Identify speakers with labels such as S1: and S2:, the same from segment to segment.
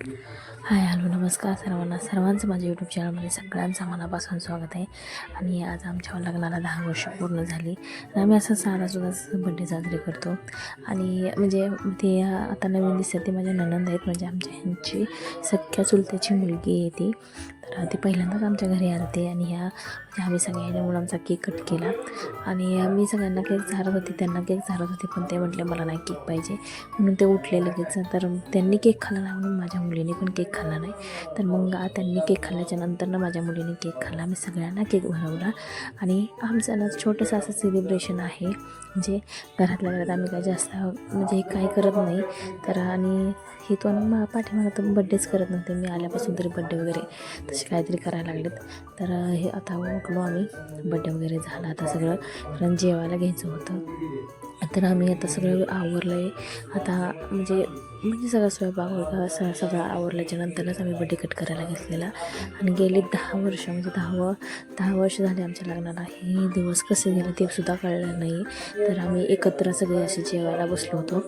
S1: Hi hello नमस्कार सर्वांचं माझ्या यूट्यूब चॅनलमध्ये सगळ्यांचं मनापासून स्वागत आहे. आणि आज आमच्या लग्नाला 10 वर्ष पूर्ण झाली. आम्ही असं साधासुद्धा बड्डे साजरे करतो. आणि म्हणजे ते आता नवीन दिसते ते माझ्या नणंद आहेत, म्हणजे आमच्या ह्यांची सख्या चुलत्याची मुलगी आहे ती. तर ती पहिल्यांदाच आमच्या घरी आलते आणि म्हणजे आम्ही सगळ्यांनी आमचा केक कट केला. आणि मी सगळ्यांना केक चारत होती, त्यांना केक चारत होते, पण ते म्हटले मला नाही केक पाहिजे म्हणून ते उठले लगेच. तर त्यांनी केक खाल्ला नाही म्हणून माझ्या मुलीने पण केक खाल्ला नाही. तर मग त्यांनी केक खाल्ल्याच्या नंतर माझ्या मुलीने केक खाल्ला. मी सगळ्यांना केक भरवला. आणि आमचं छोटंसं असं सेलिब्रेशन आहे, म्हणजे घरातल्या घरात आम्ही काय जास्त म्हणजे काय करत नाही. तर आणि हे तो पाठीमागं तर बड्डेच करत नव्हते, मी आल्यापासून तरी बड्डे वगैरे तसे काहीतरी करायला लागलेत. तर हे आता उठलो आम्ही, बड्डे वगैरे झाला आता सगळं, कारण जेवायला घ्यायचं होतं. तर आम्ही आता सगळं आवरलं आहे. आता म्हणजे सगळं स्वयंपाक सगळं आवरल्याच्या नंतरच आम्ही बड्डे कट करायला घेतलेला. आणि गेले 10 वर्ष म्हणजे 10 वर्ष झाले आमच्या लग्नाला. हे दिवस कसे गेले ते सुद्धा कळलं नाही. तर आम्ही एकत्र सगळे असे जेवायला बसलो होतो.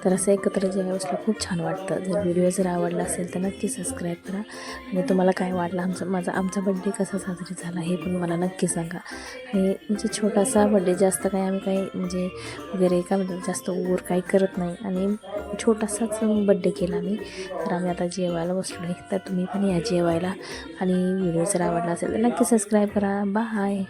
S1: तर असं एकत्र जेवायला बसलं खूप छान वाटतं. जर व्हिडिओ जर आवडला असेल तर नक्की सबस्क्राईब करा. आणि तुम्हाला काय वाटलं आमचा बड्डे कसा साजरा झाला हे पण मला नक्की सांगा. आणि म्हणजे छोटासा बड्डे, जास्त काही आम्ही काही म्हणजे वगैरे काय म्हणतात जास्त ओव्हर काही करत नाही, आणि छोटासाच बड्डे केला मी. तर आम्ही आता जेवायला बसलो आहे. तर तुम्ही पण या जेवायला. आणि व्हिडिओ जर आवडला असेल तर नक्की सबस्क्राईब करा. बाय.